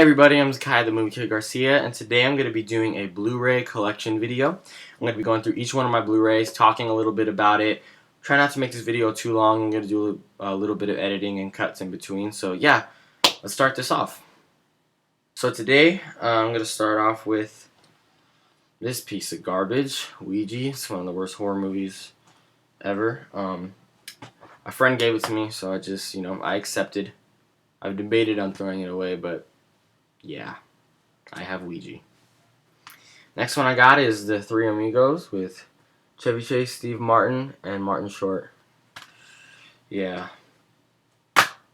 everybody, I'm Kai the Movie Kid Garcia, and today I'm going to be doing a Blu-ray collection video. I'm going to be going through each one of my Blu-rays, talking a little bit about it. Try not to make this video too long. I'm going to do a little bit of editing and cuts in between. So yeah, let's start this off. So today, I'm going to start off with this piece of garbage, Ouija. It's one of the worst horror movies ever. A friend gave it to me, so I accepted. I've debated on throwing it away, but yeah, I have Ouija. Next one I got is The Three Amigos with Chevy Chase, Steve Martin, and Martin Short. Yeah.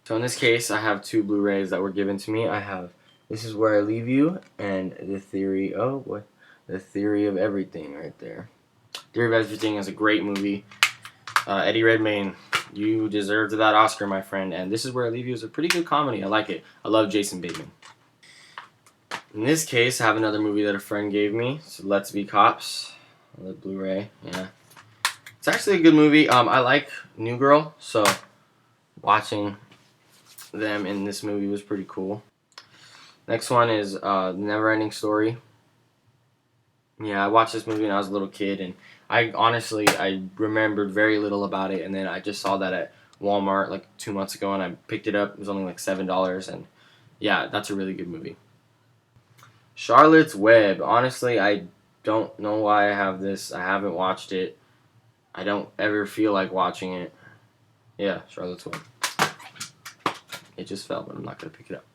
So in this case, I have two Blu-rays that were given to me. I have This Is Where I Leave You and The Theory of Everything right there. Theory of Everything is a great movie. Eddie Redmayne, you deserved that Oscar, my friend. And This Is Where I Leave You is a pretty good comedy. I like it. I love Jason Bateman. In this case, I have another movie that a friend gave me. So Let's Be Cops. The Blu-ray. Yeah. It's actually a good movie. I like New Girl, so watching them in this movie was pretty cool. Next one is The Never Ending Story. Yeah, I watched this movie when I was a little kid, and I remembered very little about it, and then I just saw that at Walmart like 2 months ago, and I picked it up. It was only like $7, and yeah, that's a really good movie. Charlotte's Web. Honestly, I don't know why I have this. I haven't watched it. I don't ever feel like watching it. Yeah, Charlotte's Web. It just fell, but I'm not going to pick it up.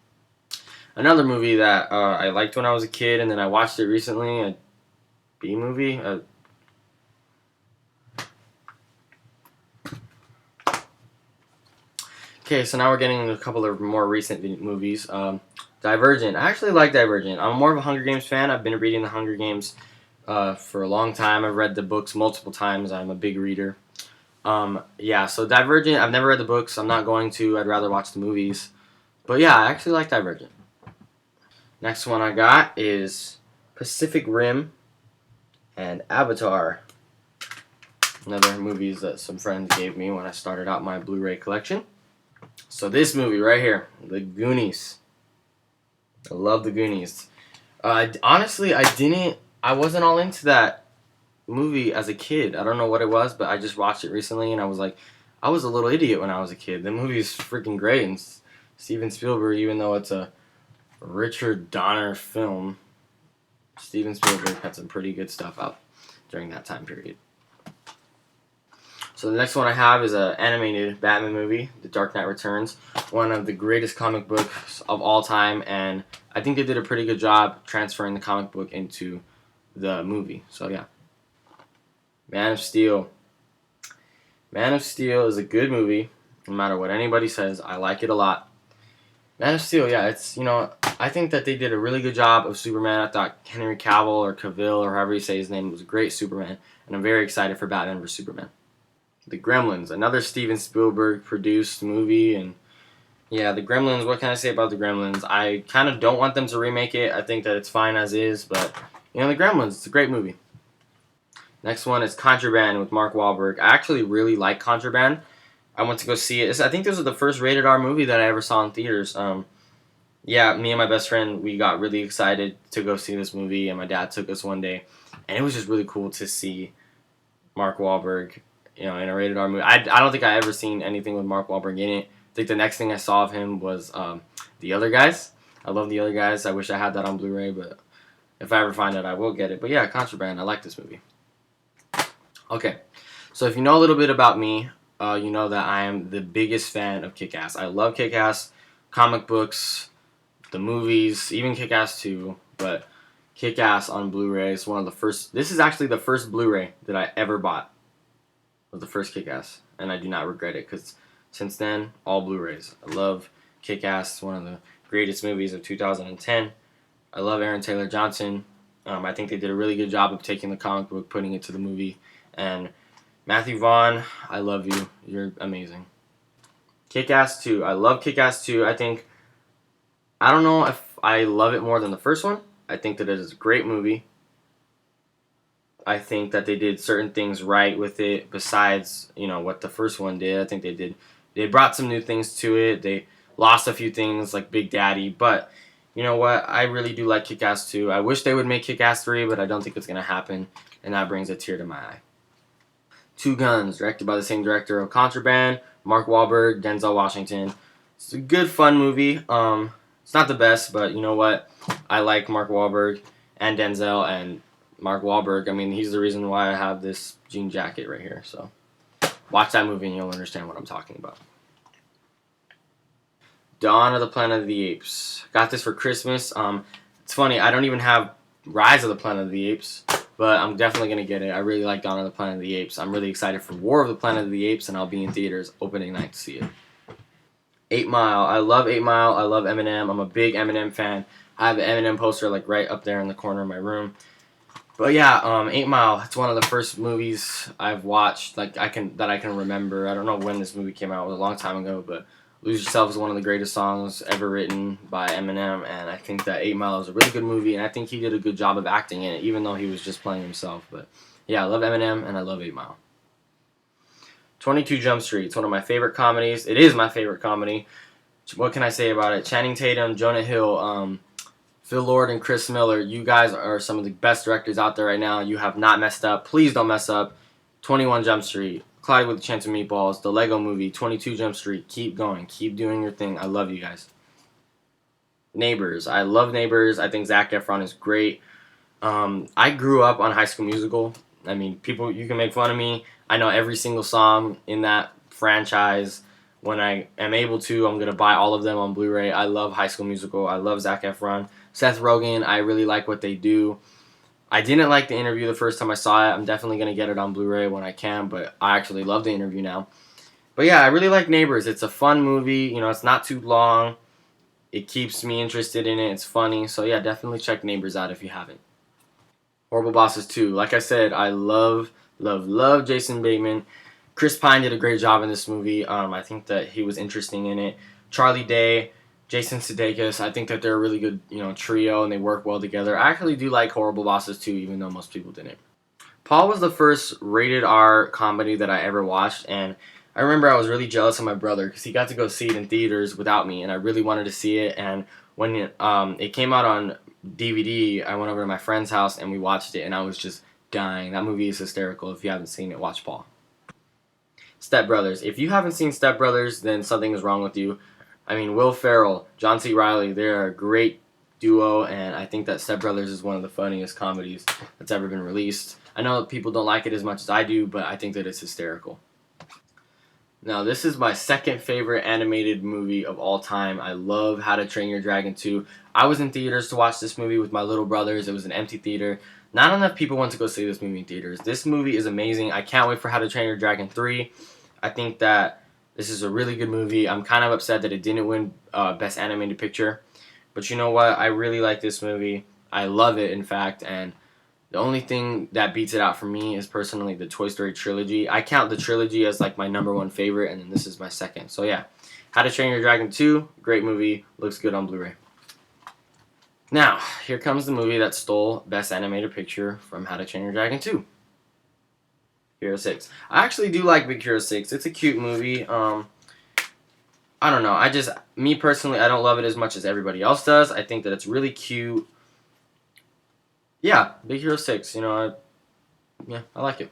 Another movie that I liked when I was a kid, and then I watched it recently, a B movie. Okay, so now we're getting into a couple of more recent movies. Divergent. I actually like Divergent. I'm more of a Hunger Games fan. I've been reading the Hunger Games for a long time. I've read the books multiple times. I'm a big reader. Yeah, so Divergent, I've never read the books. I'm not going to. I'd rather watch the movies. But yeah, I actually like Divergent. Next one I got is Pacific Rim and Avatar. Another movies that some friends gave me when I started out my Blu-ray collection. So this movie right here, The Goonies. I love The Goonies. Honestly, I wasn't all into that movie as a kid. I don't know what it was, but I just watched it recently, and I was like, I was a little idiot when I was a kid. The movie is freaking great, and Steven Spielberg, even though it's a Richard Donner film, Steven Spielberg had some pretty good stuff out during that time period. So the next one I have is an animated Batman movie, The Dark Knight Returns, one of the greatest comic books of all time, and I think they did a pretty good job transferring the comic book into the movie. So yeah. Man of Steel. Man of Steel is a good movie, no matter what anybody says. I like it a lot. Man of Steel, yeah, I think that they did a really good job of Superman. I thought Henry Cavill or Cavill or however you say his name was a great Superman, and I'm very excited for Batman vs Superman. The Gremlins, another Steven Spielberg produced movie, and yeah, The Gremlins, what can I say about The Gremlins? I kind of don't want them to remake it. I think that it's fine as is, but The Gremlins, it's a great movie. Next one is Contraband with Mark Wahlberg. I actually really like Contraband. I went to go see it. I think this was the first rated R movie that I ever saw in theaters. Yeah, me and my best friend, we got really excited to go see this movie, and my dad took us one day, and it was just really cool to see Mark Wahlberg, in a rated R movie. I don't think I ever seen anything with Mark Wahlberg in it. I think the next thing I saw of him was The Other Guys. I love The Other Guys. I wish I had that on Blu-ray, but if I ever find it, I will get it. But yeah, Contraband. I like this movie. Okay, so if you know a little bit about me, you know that I am the biggest fan of Kick-Ass. I love Kick-Ass, comic books, the movies, even Kick-Ass 2, but Kick-Ass on Blu-ray is one of the first. This is actually the first Blu-ray that I ever bought. Was the first Kick-Ass, and I do not regret it because since then, all Blu-rays. I love Kick-Ass. It's one of the greatest movies of 2010. I love Aaron Taylor Johnson. I think they did a really good job of taking the comic book, putting it to the movie. And Matthew Vaughn, I love you. You're amazing. Kick-Ass 2. I love Kick-Ass 2. I don't know if I love it more than the first one. I think that it is a great movie. I think that they did certain things right with it besides, what the first one did. I think they brought some new things to it. They lost a few things like Big Daddy, but you know what? I really do like Kick-Ass 2. I wish they would make Kick-Ass 3, but I don't think it's going to happen, and that brings a tear to my eye. Two Guns, directed by the same director of Contraband, Mark Wahlberg, Denzel Washington. It's a good, fun movie. It's not the best, but you know what? I like Mark Wahlberg and Denzel, and Mark Wahlberg, I mean, he's the reason why I have this jean jacket right here, so watch that movie and you'll understand what I'm talking about. Dawn of the Planet of the Apes. Got this for Christmas. It's funny, I don't even have Rise of the Planet of the Apes, but I'm definitely going to get it. I really like Dawn of the Planet of the Apes. I'm really excited for War of the Planet of the Apes, and I'll be in theaters opening night to see it. 8 Mile. I love 8 Mile. I love Eminem. I'm a big Eminem fan. I have an Eminem poster like right up there in the corner of my room. But yeah, 8 Mile. It's one of the first movies I've watched that I can remember. I don't know when this movie came out. It was a long time ago, but Lose Yourself is one of the greatest songs ever written by Eminem, and I think that 8 Mile is a really good movie, and I think he did a good job of acting in it, even though he was just playing himself. But yeah, I love Eminem, and I love 8 Mile. 22 Jump Street. It's one of my favorite comedies. It is my favorite comedy. What can I say about it? Channing Tatum, Jonah Hill, Phil Lord, and Chris Miller. You guys are some of the best directors out there right now. You have not messed up. Please don't mess up. 21 Jump Street. Cloudy with a Chance of Meatballs, the Lego Movie, 22 Jump Street. Keep going. Keep doing your thing. I love you guys. Neighbors. I love Neighbors. I think Zac Efron is great. I grew up on High School Musical. I mean, people, you can make fun of me. I know every single song in that franchise. When I am able to, I'm going to buy all of them on Blu-ray. I love High School Musical. I love Zac Efron. Seth Rogen, I really like what they do. I didn't like the interview the first time I saw it. I'm definitely going to get it on Blu-ray when I can, but I actually love the interview now. But yeah, I really like Neighbors. It's a fun movie. You know, it's not too long. It keeps me interested in it. It's funny. So yeah, definitely check Neighbors out if you haven't. Horrible Bosses 2. Like I said, I love Jason Bateman. Chris Pine did a great job in this movie. I think that he was interesting in it. Charlie Day, Jason Sudeikis, I think that they're a really good, trio, and they work well together. I actually do like Horrible Bosses 2, even though most people didn't. Paul was the first rated R comedy that I ever watched, and I remember I was really jealous of my brother because he got to go see it in theaters without me, and I really wanted to see it. And when it came out on DVD, I went over to my friend's house and we watched it, and I was just dying. That movie is hysterical. If you haven't seen it, watch Paul. Step Brothers. If you haven't seen Step Brothers, then something is wrong with you. I mean, Will Ferrell, John C. Reilly, they're a great duo, and I think that Step Brothers is one of the funniest comedies that's ever been released. I know people don't like it as much as I do, but I think that it's hysterical. Now, this is my second favorite animated movie of all time. I love How to Train Your Dragon 2. I was in theaters to watch this movie with my little brothers. It was an empty theater. Not enough people went to go see this movie in theaters. This movie is amazing. I can't wait for How to Train Your Dragon 3. I think that this is a really good movie. I'm kind of upset that it didn't win Best Animated Picture. But you know what? I really like this movie. I love it, in fact. And the only thing that beats it out for me is personally the Toy Story trilogy. I count the trilogy as like my number one favorite, and then this is my second. So yeah, How to Train Your Dragon 2, great movie. Looks good on Blu-ray. Now, here comes the movie that stole Best Animated Picture from How to Train Your Dragon 2. Hero 6. I actually do like Big Hero 6. It's a cute movie. I don't know. Me personally, I don't love it as much as everybody else does. I think that it's really cute. Yeah, Big Hero 6. I like it.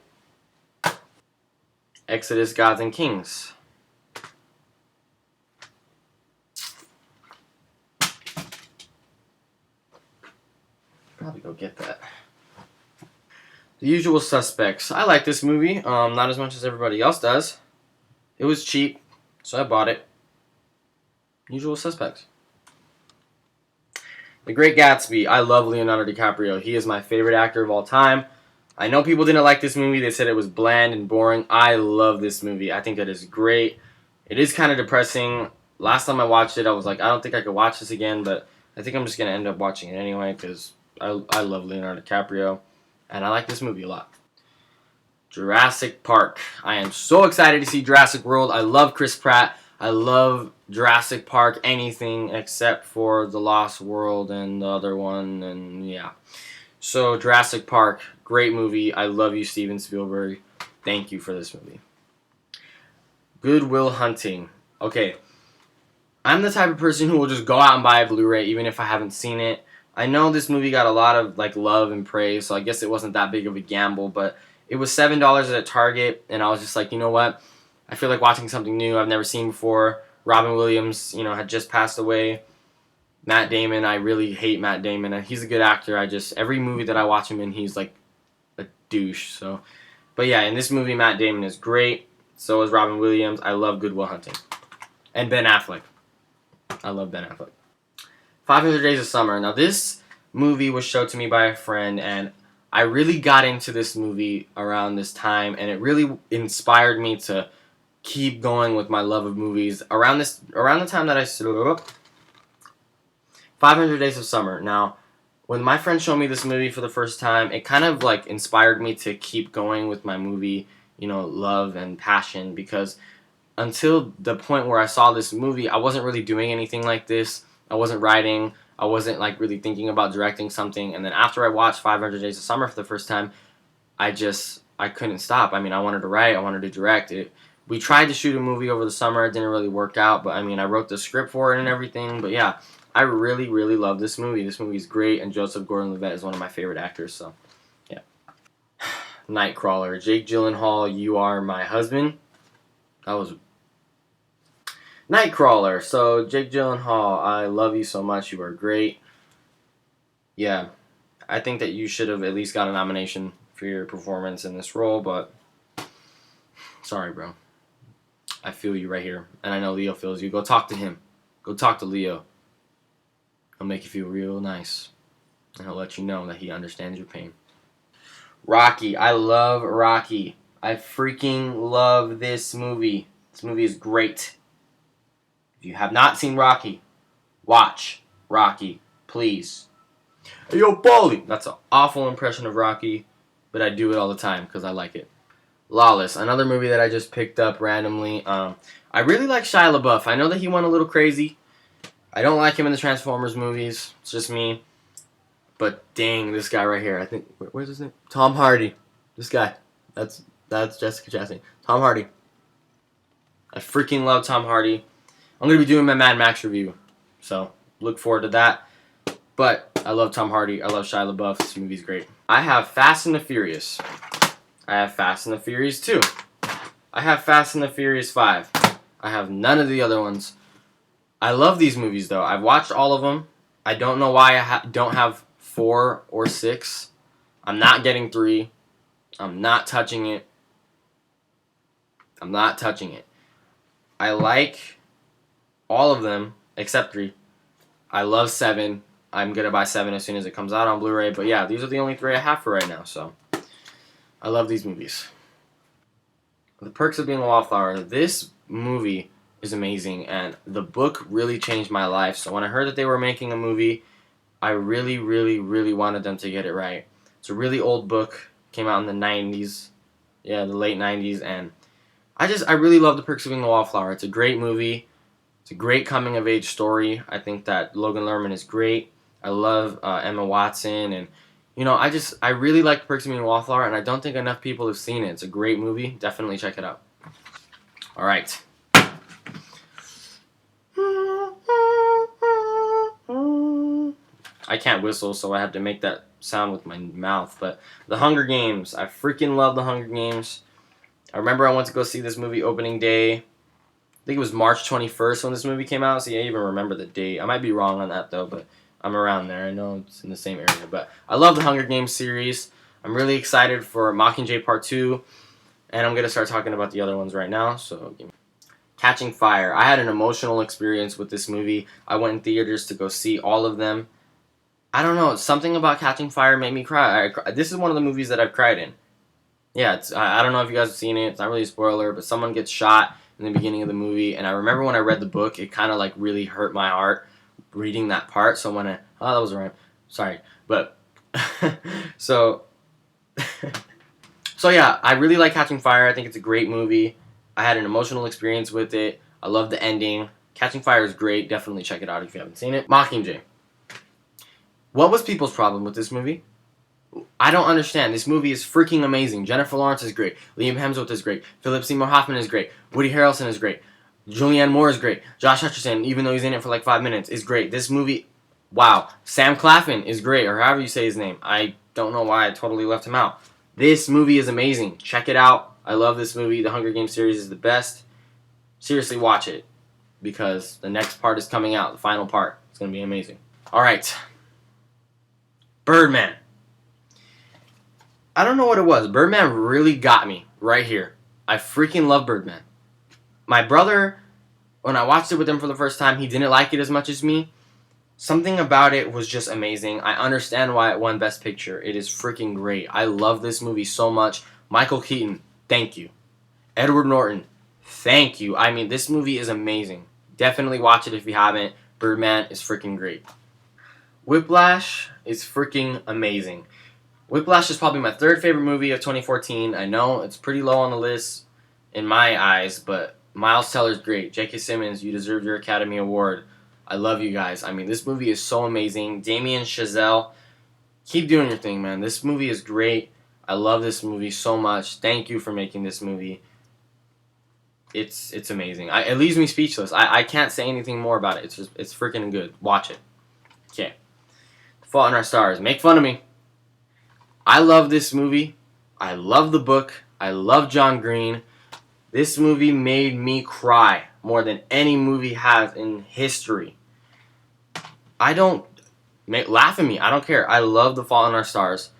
Exodus, Gods and Kings. Probably go get that. The Usual Suspects. I like this movie, not as much as everybody else does. It was cheap, so I bought it. Usual Suspects. The Great Gatsby. I love Leonardo DiCaprio. He is my favorite actor of all time. I know people didn't like this movie. They said it was bland and boring. I love this movie. I think that is great. It is kind of depressing. Last time I watched it, I was like, I don't think I could watch this again, but I think I'm just going to end up watching it anyway because I love Leonardo DiCaprio. And I like this movie a lot. Jurassic Park. I am so excited to see Jurassic World. I love Chris Pratt. I love Jurassic Park, anything except for The Lost World and the other one, and yeah. So, Jurassic Park, great movie. I love you, Steven Spielberg. Thank you for this movie. Good Will Hunting. Okay. I'm the type of person who will just go out and buy a Blu-ray even if I haven't seen it. I know this movie got a lot of like love and praise, so I guess it wasn't that big of a gamble, but it was $7 at Target, and I was just like, you know what? I feel like watching something new I've never seen before. Robin Williams, had just passed away. Matt Damon, I really hate Matt Damon, and he's a good actor. Every movie that I watch him in, he's like a douche. So, but yeah, in this movie, Matt Damon is great. So is Robin Williams. I love Good Will Hunting, and Ben Affleck. I love Ben Affleck. 500 Days of Summer. Now, this movie was showed to me by a friend, and I really got into this movie around this time, and it really inspired me to keep going with my love of movies. Around the time that I saw 500 Days of Summer. Now, when my friend showed me this movie for the first time, it kind of like inspired me to keep going with my movie, love and passion, because until the point where I saw this movie, I wasn't really doing anything like this. I wasn't writing. I wasn't like really thinking about directing something. And then after I watched 500 Days of Summer for the first time, I couldn't stop. I mean, I wanted to write. I wanted to direct it. We tried to shoot a movie over the summer. It didn't really work out. But I mean, I wrote the script for it and everything. But yeah, I really, really love this movie. This movie is great. And Joseph Gordon-Levitt is one of my favorite actors. So yeah. Nightcrawler. Jake Gyllenhaal, You Are My Husband. That was Nightcrawler. So, Jake Gyllenhaal, I love you so much. You are great. Yeah, I think that you should have at least got a nomination for your performance in this role, but sorry, bro. I feel you right here, and I know Leo feels you. Go talk to him. Go talk to Leo. He'll make you feel real nice, and he'll let you know that he understands your pain. Rocky. I love Rocky. I freaking love this movie. This movie is great. If you have not seen Rocky, watch Rocky, please. Hey, yo, Paulie! That's an awful impression of Rocky, but I do it all the time because I like it. Lawless, another movie that I just picked up randomly. I really like Shia LaBeouf. I know that he went a little crazy. I don't like him in the Transformers movies. It's just me. But dang, this guy right here. I think, where's his name? Tom Hardy. This guy. That's Jessica Chastain. Tom Hardy. I freaking love Tom Hardy. I'm going to be doing my Mad Max review, so look forward to that. But I love Tom Hardy. I love Shia LaBeouf. This movie's great. I have Fast and the Furious. I have Fast and the Furious 2. I have Fast and the Furious 5. I have none of the other ones. I love these movies, though. I've watched all of them. I don't know why I don't have 4 or 6. I'm not getting 3. I'm not touching it. I'm not touching it. I like all of them except 3. I love 7. I'm going to buy 7 as soon as it comes out on Blu-ray. But yeah, these are the only 3 I have for right now. So I love these movies. The Perks of Being a Wallflower. This movie is amazing. And the book really changed my life. So when I heard that they were making a movie, I really, really, really wanted them to get it right. It's a really old book. Came out in the 90s. Yeah, the late 90s. And I really love The Perks of Being a Wallflower. It's a great movie. It's a great coming-of-age story. I think that Logan Lerman is great. I love Emma Watson. And, I really like The Perks of Being a Wallflower, and I don't think enough people have seen it. It's a great movie. Definitely check it out. All right. I can't whistle, so I have to make that sound with my mouth. But The Hunger Games. I freaking love The Hunger Games. I remember I went to go see this movie opening day. I think it was March 21st when this movie came out. See, I even remember the date. I might be wrong on that, though, but I'm around there. I know it's in the same area. But I love the Hunger Games series. I'm really excited for Mockingjay Part 2. And I'm going to start talking about the other ones right now. So, Catching Fire. I had an emotional experience with this movie. I went in theaters to go see all of them. I don't know. Something about Catching Fire made me cry. This is one of the movies that I've cried in. Yeah, I don't know if you guys have seen it. It's not really a spoiler, but someone gets shot in the beginning of the movie. And I remember when I read the book, it kind of like really hurt my heart reading that part. So when that was a rhyme. Sorry. But, so yeah, I really like Catching Fire. I think it's a great movie. I had an emotional experience with it. I love the ending. Catching Fire is great. Definitely check it out if you haven't seen it. Mockingjay. What was people's problem with this movie? I don't understand. This movie is freaking amazing. Jennifer Lawrence is great. Liam Hemsworth is great. Philip Seymour Hoffman is great. Woody Harrelson is great. Julianne Moore is great. Josh Hutcherson, even though he's in it for like 5 minutes, is great. This movie, wow. Sam Claflin is great, or however you say his name. I don't know why I totally left him out. This movie is amazing. Check it out. I love this movie. The Hunger Games series is the best. Seriously, watch it because the next part is coming out. The final part. It's going to be amazing. All right. Birdman. I don't know what it was. Birdman really got me right here. I freaking love Birdman. My brother, when I watched it with him for the first time, he didn't like it as much as me. Something about it was just amazing. I understand why it won Best Picture. It is freaking great. I love this movie so much. Michael Keaton, thank you. Edward Norton, thank you. I mean, this movie is amazing. Definitely watch it if you haven't. Birdman is freaking great. Whiplash is freaking amazing. Whiplash is probably my third favorite movie of 2014. I know it's pretty low on the list in my eyes, but Miles Teller's great. J.K. Simmons, you deserve your Academy Award. I love you guys. I mean, this movie is so amazing. Damien Chazelle, keep doing your thing, man. This movie is great. I love this movie so much. Thank you for making this movie. It's amazing. It leaves me speechless. I can't say anything more about it. It's freaking good. Watch it. Okay. Fault in Our Stars. Make fun of me. I love this movie. I love the book. I love John Green. This movie made me cry more than any movie has in history. Laugh at me. I don't care. I love The Fault in Our Stars.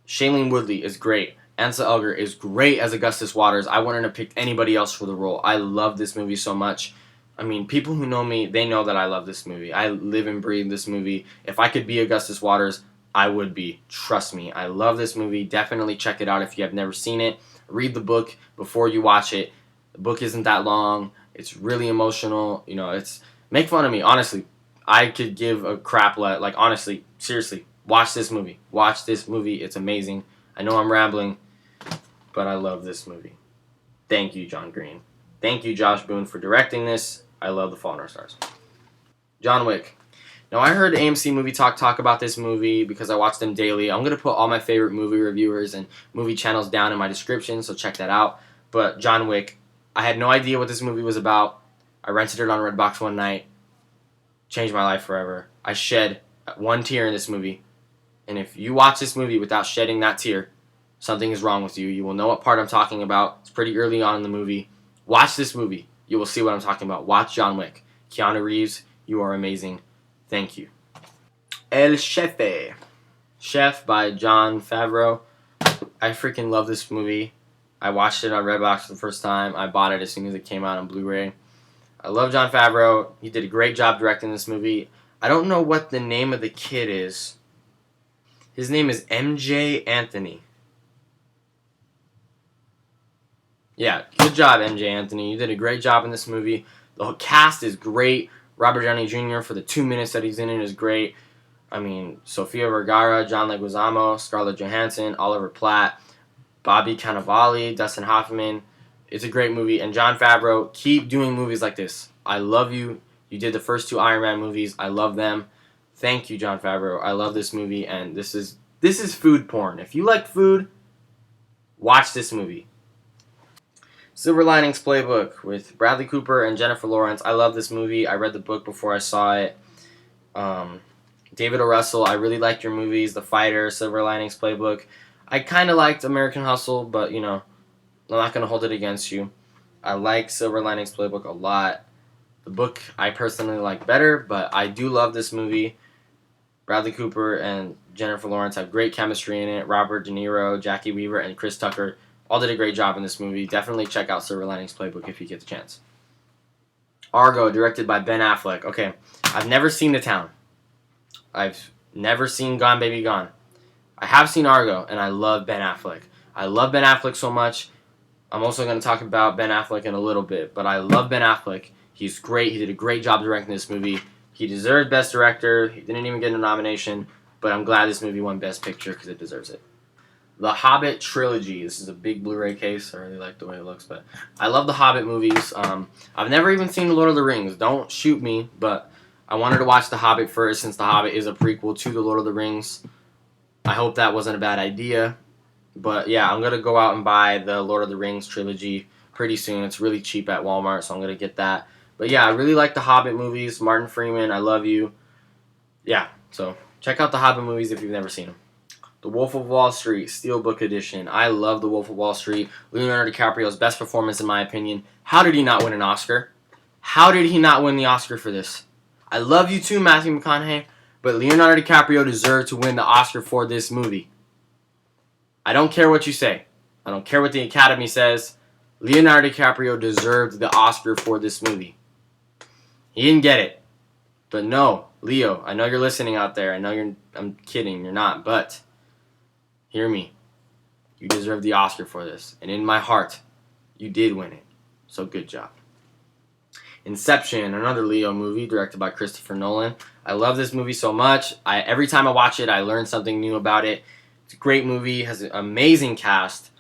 Shailene Woodley is great. Ansel Elgort is great as Augustus Waters. I wouldn't have picked anybody else for the role. I love this movie so much. I mean, people who know me, they know that I love this movie. I live and breathe this movie. If I could be Augustus Waters, I would be. Trust me. I love this movie. Definitely check it out if you have never seen it. Read the book before you watch it. The book isn't that long. It's really emotional. You know, make fun of me. Honestly, I could give a crap. Honestly, seriously, watch this movie. Watch this movie. It's amazing. I know I'm rambling, but I love this movie. Thank you, John Green. Thank you, Josh Boone, for directing this. I love The Fault in Our Stars. John Wick. Now, I heard AMC Movie talk about this movie because I watch them daily. I'm going to put all my favorite movie reviewers and movie channels down in my description, so check that out. But John Wick, I had no idea what this movie was about. I rented it on Redbox one night. Changed my life forever. I shed one tear in this movie. And if you watch this movie without shedding that tear, something is wrong with you. You will know what part I'm talking about. It's pretty early on in the movie. Watch this movie. You will see what I'm talking about. Watch John Wick. Keanu Reeves, you are amazing. Thank you. El Chefe. Chef by Jon Favreau. I freaking love this movie. I watched it on Redbox for the first time. I bought it as soon as it came out on Blu-ray. I love Jon Favreau. He did a great job directing this movie. I don't know what the name of the kid is. His name is MJ Anthony. Yeah, good job, MJ Anthony. You did a great job in this movie. The whole cast is great. Robert Downey Jr. for the 2 minutes that he's in it is great. I mean, Sofia Vergara, John Leguizamo, Scarlett Johansson, Oliver Platt, Bobby Cannavale, Dustin Hoffman. It's a great movie. And Jon Favreau, keep doing movies like this. I love you. You did the first 2 Iron Man movies. I love them. Thank you, Jon Favreau. I love this movie, and this is food porn. If you like food, watch this movie. Silver Linings Playbook with Bradley Cooper and Jennifer Lawrence. I love this movie. I read the book before I saw it. David O. Russell, I really liked your movies. The Fighter, Silver Linings Playbook. I kind of liked American Hustle, but, you know, I'm not going to hold it against you. I like Silver Linings Playbook a lot. The book I personally like better, but I do love this movie. Bradley Cooper and Jennifer Lawrence have great chemistry in it. Robert De Niro, Jackie Weaver, and Chris Tucker all did a great job in this movie. Definitely check out Silver Linings Playbook if you get the chance. Argo, directed by Ben Affleck. Okay, I've never seen The Town. I've never seen Gone Baby Gone. I have seen Argo, and I love Ben Affleck. I love Ben Affleck so much. I'm also going to talk about Ben Affleck in a little bit, but I love Ben Affleck. He's great. He did a great job directing this movie. He deserved Best Director. He didn't even get a nomination, but I'm glad this movie won Best Picture because it deserves it. The Hobbit trilogy. This is a big Blu-ray case. I really like the way it looks, but I love the Hobbit movies. I've never even seen The Lord of the Rings. Don't shoot me, but I wanted to watch The Hobbit first since The Hobbit is a prequel to The Lord of the Rings. I hope that wasn't a bad idea. But yeah, I'm going to go out and buy the Lord of the Rings trilogy pretty soon. It's really cheap at Walmart, so I'm going to get that. But yeah, I really like the Hobbit movies. Martin Freeman, I love you. Yeah, so check out the Hobbit movies if you've never seen them. The Wolf of Wall Street, Steelbook Edition. I love The Wolf of Wall Street. Leonardo DiCaprio's best performance in my opinion. How did he not win an Oscar? How did he not win the Oscar for this? I love you too, Matthew McConaughey, but Leonardo DiCaprio deserved to win the Oscar for this movie. I don't care what you say. I don't care what the Academy says. Leonardo DiCaprio deserved the Oscar for this movie. He didn't get it. But no, Leo, I know you're listening out there. I know I'm kidding, you're not, but hear me. You deserve the Oscar for this. And in my heart, you did win it. So good job. Inception, another Leo movie directed by Christopher Nolan. I love this movie so much. Every time I watch it, I learn something new about it. It's a great movie, has an amazing cast.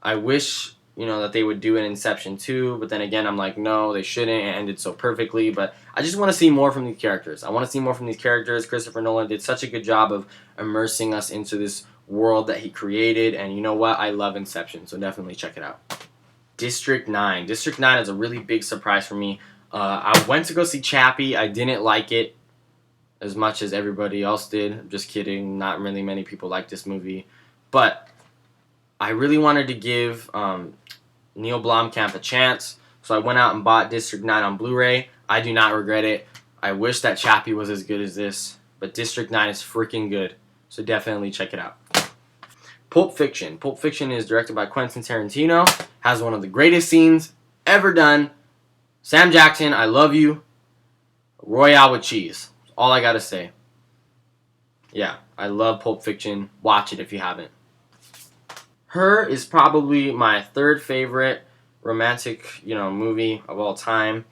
I wish, that they would do an Inception 2, but then again, I'm like, no, they shouldn't. It ended so perfectly, but I just want to see more from these characters. I want to see more from these characters. Christopher Nolan did such a good job of immersing us into this world that he created, and you know what? I love Inception, so definitely check it out. District 9. District 9 is a really big surprise for me. I went to go see Chappie. I didn't like it as much as everybody else did. I'm just kidding. Not really many people like this movie. But I really wanted to give Neil Blomkamp a chance, so I went out and bought District 9 on Blu-ray. I do not regret it. I wish that Chappie was as good as this, but District 9 is freaking good, so definitely check it out. Pulp Fiction. Pulp Fiction is directed by Quentin Tarantino, has one of the greatest scenes ever done. Sam Jackson, I love you. Royale with cheese. That's all I gotta say. Yeah, I love Pulp Fiction. Watch it if you haven't. Her is probably my third favorite romantic, movie of all time.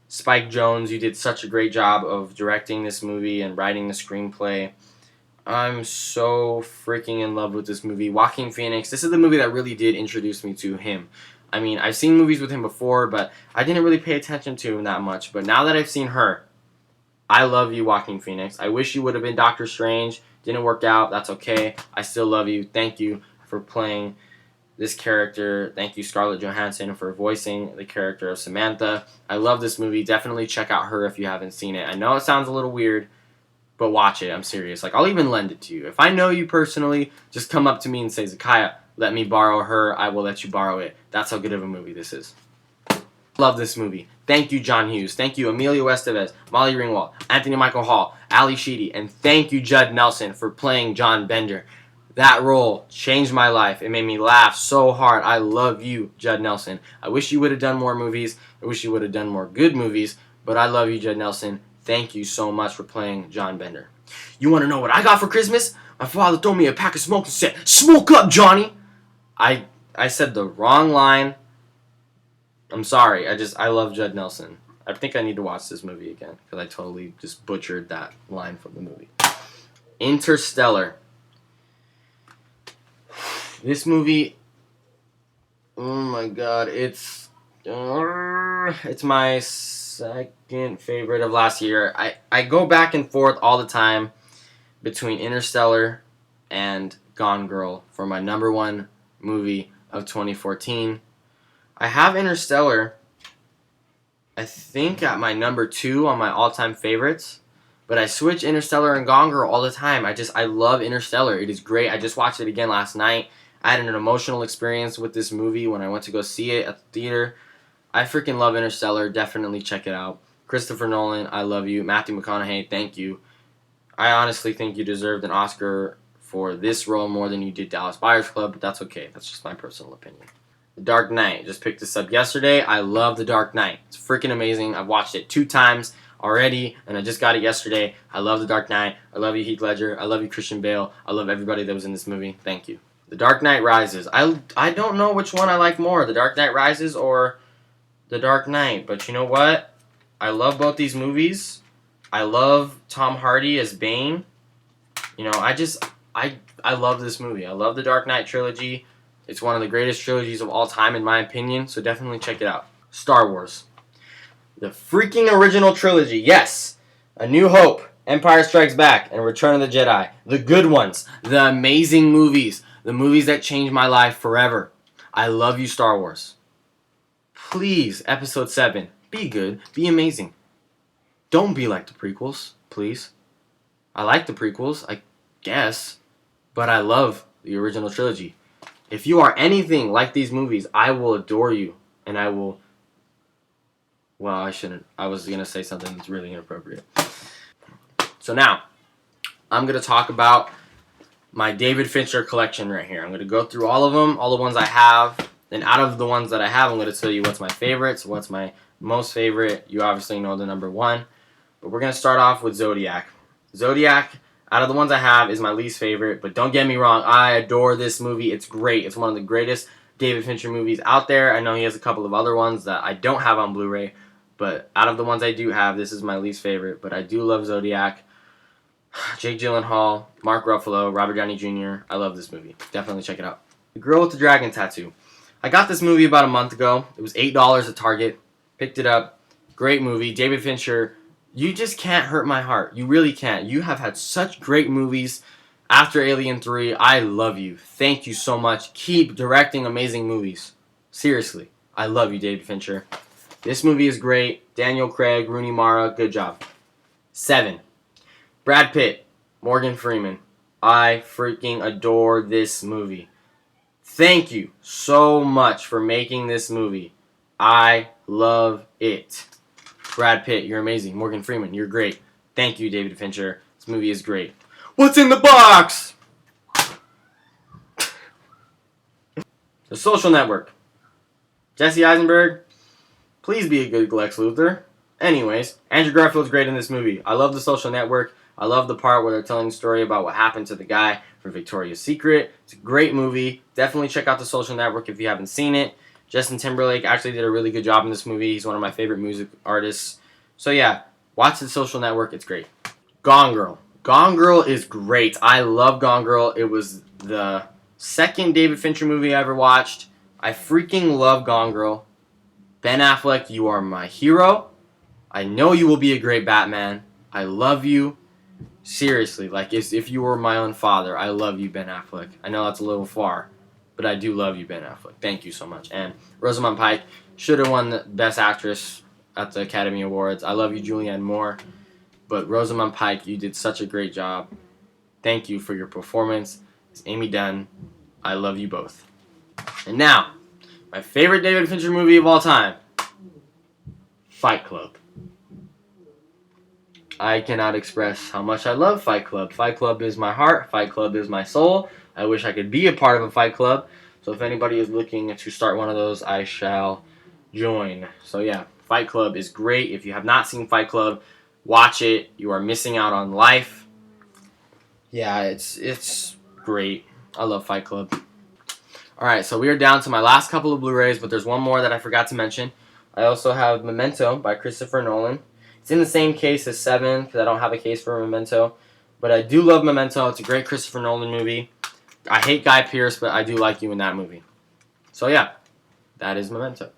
Spike Jonze, you did such a great job of directing this movie and writing the screenplay. I'm so freaking in love with this movie. Joaquin Phoenix, this is the movie that really did introduce me to him. I mean, I've seen movies with him before, but I didn't really pay attention to him that much. But now that I've seen her, I love you, Joaquin Phoenix. I wish you would have been Doctor Strange. Didn't work out. That's okay. I still love you. Thank you for playing this character. Thank you, Scarlett Johansson, for voicing the character of Samantha. I love this movie. Definitely check out Her if you haven't seen it. I know it sounds a little weird, but watch it. I'm serious. I'll even lend it to you. If I know you personally, just come up to me and say, Zakaya, let me borrow Her. I will let you borrow it. That's how good of a movie this is. Love this movie. Thank you, John Hughes. Thank you, Emilio Estevez, Molly Ringwald, Anthony Michael Hall, Ali Sheedy, and thank you, Judd Nelson, for playing John Bender. That role changed my life. It made me laugh so hard. I love you, Judd Nelson. I wish you would have done more movies. I wish you would have done more good movies, but I love you, Judd Nelson. Thank you so much for playing John Bender. You want to know what I got for Christmas? My father threw me a pack of smoke and said, "Smoke up, Johnny." I said the wrong line. I'm sorry. I love Judd Nelson. I think I need to watch this movie again because I totally just butchered that line from the movie. Interstellar. This movie, oh my god, it's my second favorite of last year. I go back and forth all the time between Interstellar and Gone Girl for my number one movie of 2014. I have Interstellar, I think, at my number 2 on my all-time favorites, but I switch Interstellar and Gone Girl all the time. I love Interstellar. It is great. I just watched it again last night. I had an emotional experience with this movie when I went to go see it at the theater. I freaking love Interstellar. Definitely check it out. Christopher Nolan, I love you. Matthew McConaughey, thank you. I honestly think you deserved an Oscar for this role more than you did Dallas Buyers Club, but that's okay. That's just my personal opinion. The Dark Knight. Just picked this up yesterday. I love The Dark Knight. It's freaking amazing. I've watched it 2 times already, and I just got it yesterday. I love The Dark Knight. I love you, Heath Ledger. I love you, Christian Bale. I love everybody that was in this movie. Thank you. The Dark Knight Rises. I don't know which one I like more, The Dark Knight Rises or The Dark Knight, but you know what? I love both these movies. I love Tom Hardy as Bane. I love this movie. I love the Dark Knight trilogy. It's one of the greatest trilogies of all time in my opinion, so definitely check it out. Star Wars. The freaking original trilogy. Yes. A New Hope, Empire Strikes Back, and Return of the Jedi. The good ones. The amazing movies. The movies that changed my life forever. I love you, Star Wars. Please, episode 7, be good, be amazing. Don't be like the prequels, please. I like the prequels, I guess, but I love the original trilogy. If you are anything like these movies, I will adore you, and I will... Well, I shouldn't. I was going to say something that's really inappropriate. So now, I'm going to talk about my David Fincher collection right here. I'm going to go through all of them, all the ones I have. And out of the ones that I have, I'm going to tell you what's my favorites, what's my most favorite. You obviously know the number one. But we're going to start off with Zodiac. Zodiac, out of the ones I have, is my least favorite. But don't get me wrong, I adore this movie. It's great. It's one of the greatest David Fincher movies out there. I know he has a couple of other ones that I don't have on Blu-ray. But out of the ones I do have, this is my least favorite. But I do love Zodiac. Jake Gyllenhaal, Mark Ruffalo, Robert Downey Jr. I love this movie. Definitely check it out. The Girl with the Dragon Tattoo. I got this movie about a month ago. It was $8 at Target. Picked it up. Great movie. David Fincher, you just can't hurt my heart. You really can't. You have had such great movies after Alien 3. I love you. Thank you so much. Keep directing amazing movies. Seriously. I love you, David Fincher. This movie is great. Daniel Craig, Rooney Mara, good job. 7. Brad Pitt, Morgan Freeman. I freaking adore this movie. Thank you so much for making this movie. I love it. Brad Pitt, you're amazing. Morgan Freeman, you're great. Thank you, David Fincher. This movie is great. What's in the box? The Social Network. Jesse Eisenberg, please be a good Lex Luthor. Anyways, Andrew Garfield's great in this movie. I love The Social Network. I love the part where they're telling the story about what happened to the guy from Victoria's Secret. It's a great movie. Definitely check out The Social Network if you haven't seen it. Justin Timberlake actually did a really good job in this movie. He's one of my favorite music artists. So yeah, watch The Social Network. It's great. Gone Girl. Gone Girl is great. I love Gone Girl. It was the second David Fincher movie I ever watched. I freaking love Gone Girl. Ben Affleck, you are my hero. I know you will be a great Batman. I love you. Seriously, like if you were my own father, I love you, Ben Affleck. I know that's a little far, but I do love you, Ben Affleck. Thank you so much. And Rosamund Pike should have won the Best Actress at the Academy Awards. I love you, Julianne Moore. But Rosamund Pike, you did such a great job. Thank you for your performance. It's Amy Dunn. I love you both. And now, my favorite David Fincher movie of all time, Fight Club. I cannot express how much I love Fight Club. Fight Club is my heart. Fight Club is my soul. I wish I could be a part of a Fight Club. So if anybody is looking to start one of those, I shall join. So yeah, Fight Club is great. If you have not seen Fight Club, watch it. You are missing out on life. Yeah, it's great. I love Fight Club. Alright, so we are down to my last couple of Blu-rays, but there's one more that I forgot to mention. I also have Memento by Christopher Nolan. It's in the same case as 7, because I don't have a case for Memento. But I do love Memento. It's a great Christopher Nolan movie. I hate Guy Pearce, but I do like you in that movie. So yeah, that is Memento.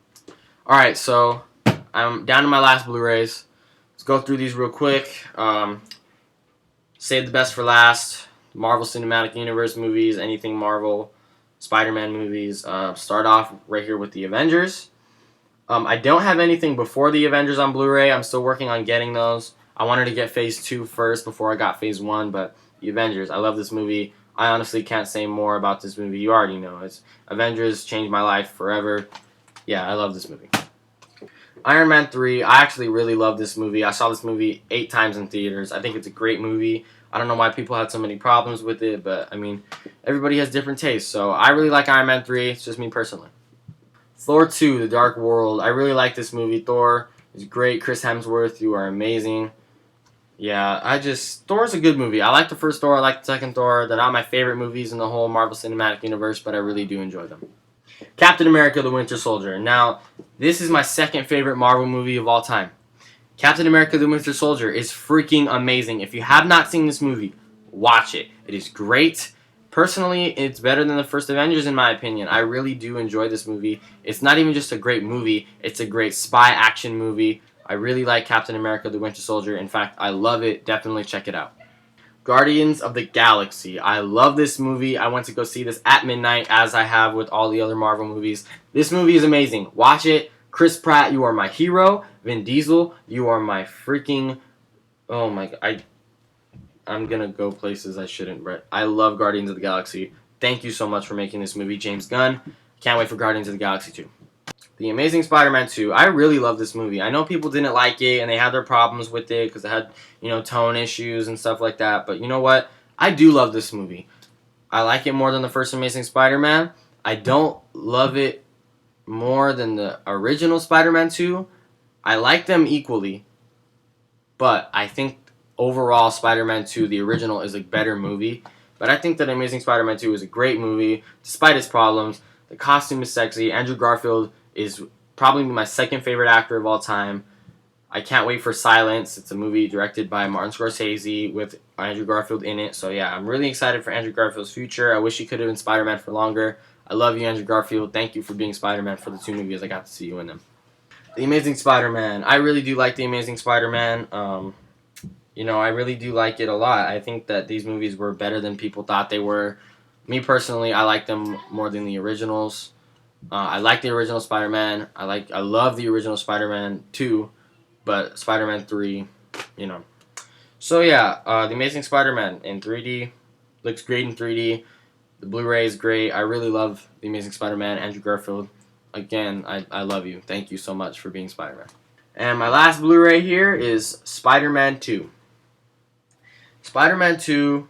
Alright, so I'm down to my last Blu-rays. Let's go through these real quick. Save the best for last. Marvel Cinematic Universe movies, anything Marvel. Spider-Man movies. Start off right here with the Avengers. I don't have anything before the Avengers on Blu-ray. I'm still working on getting those. I wanted to get Phase 2 first before I got Phase 1, but the Avengers, I love this movie. I honestly can't say more about this movie. You already know. Avengers changed my life forever. Yeah, I love this movie. Iron Man 3, I actually really love this movie. I saw this movie 8 times in theaters. I think it's a great movie. I don't know why people had so many problems with it, but, I mean, everybody has different tastes. So I really like Iron Man 3. It's just me personally. Thor 2, The Dark World. I really like this movie. Thor is great. Chris Hemsworth, you are amazing. Yeah, Thor's a good movie. I like the first Thor. I like the second Thor. They're not my favorite movies in the whole Marvel Cinematic Universe, but I really do enjoy them. Captain America, The Winter Soldier. Now, this is my second favorite Marvel movie of all time. Captain America, The Winter Soldier is freaking amazing. If you have not seen this movie, watch it. It is great. Personally, it's better than the first Avengers in my opinion. I really do enjoy this movie. It's not even just a great movie. It's a great spy action movie. I really like Captain America, The Winter Soldier. In fact, I love it. Definitely check it out. Guardians of the Galaxy. I love this movie. I went to go see this at midnight, as I have with all the other Marvel movies. This movie is amazing. Watch it. Chris Pratt, you are my hero. Vin Diesel, you are my freaking... Oh my god. I'm going to go places I shouldn't, but I love Guardians of the Galaxy. Thank you so much for making this movie, James Gunn. Can't wait for Guardians of the Galaxy 2. The Amazing Spider-Man 2. I really love this movie. I know people didn't like it, and they had their problems with it because it had, tone issues and stuff like that. But you know what? I do love this movie. I like it more than the first Amazing Spider-Man. I don't love it more than the original Spider-Man 2. I like them equally. But I think overall Spider-Man 2, the original, is a better movie. But I think that Amazing Spider-Man 2 is a great movie, despite its problems. The costume is sexy. Andrew Garfield is probably my second favorite actor of all time. I can't wait for Silence. It's a movie directed by Martin Scorsese with Andrew Garfield in it. So yeah, I'm really excited for Andrew Garfield's future. I wish he could have been Spider-Man for longer. I love you, Andrew Garfield. Thank you for being Spider-Man for the 2 movies. I got to see you in them. The Amazing Spider-Man. I really do like The Amazing Spider-Man. I really do like it a lot. I think that these movies were better than people thought they were. Me personally, I like them more than the originals. I like the original Spider-Man. I love the original Spider-Man 2, but Spider-Man 3, So yeah, The Amazing Spider-Man in 3D. Looks great in 3D. The Blu-ray is great. I really love The Amazing Spider-Man. Andrew Garfield. Again, I love you. Thank you so much for being Spider-Man. And my last Blu-ray here is Spider-Man 2. Spider-Man 2,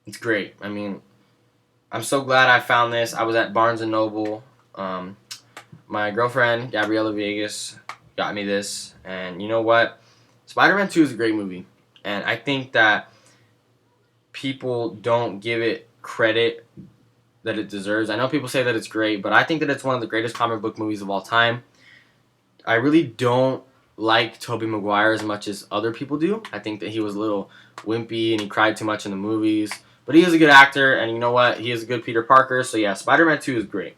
it's great. I mean, I'm so glad I found this. I was at Barnes & Noble. My girlfriend, Gabriela Vegas, got me this. And you know what? Spider-Man 2 is a great movie. And I think that people don't give it credit that it deserves. I know people say that it's great, but I think that it's one of the greatest comic book movies of all time. I really don't like Tobey Maguire as much as other people do. I think that he was a little wimpy and he cried too much in the movies. But he is a good actor, and you know what? He is a good Peter Parker. So yeah, Spider-Man 2 is great.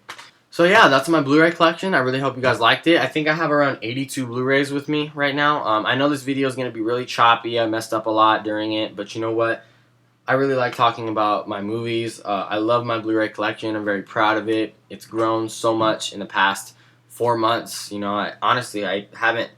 So yeah, that's my Blu-ray collection. I really hope you guys liked it. I think I have around 82 Blu-rays with me right now. I know this video is going to be really choppy. I messed up a lot during it, but you know what? I really like talking about my movies. I love my Blu-ray collection. I'm very proud of it. It's grown so much in the past 4 months. Honestly, I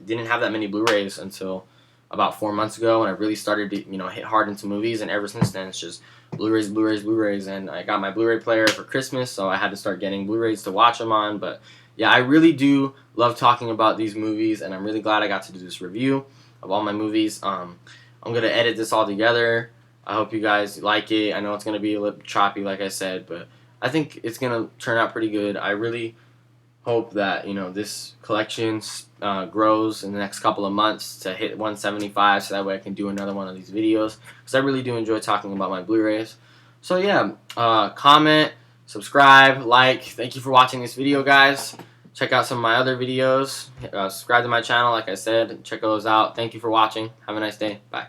didn't have that many Blu-rays until about 4 months ago, and I really started to hit hard into movies. And ever since then, it's just Blu-rays, Blu-rays, Blu-rays. And I got my Blu-ray player for Christmas, so I had to start getting Blu-rays to watch them on. But yeah, I really do love talking about these movies, and I'm really glad I got to do this review of all my movies. I'm gonna edit this all together. I hope you guys like it. I know it's gonna be a little choppy, like I said, but I think it's gonna turn out pretty good. I really hope that this collection grows in the next couple of months to hit 175, so that way I can do another one of these videos, because I really do enjoy talking about my Blu-rays. So yeah, comment, subscribe, like. Thank you for watching this video, guys. Check out some of my other videos. Subscribe to my channel, like I said. Check those out. Thank you for watching. Have a nice day. Bye.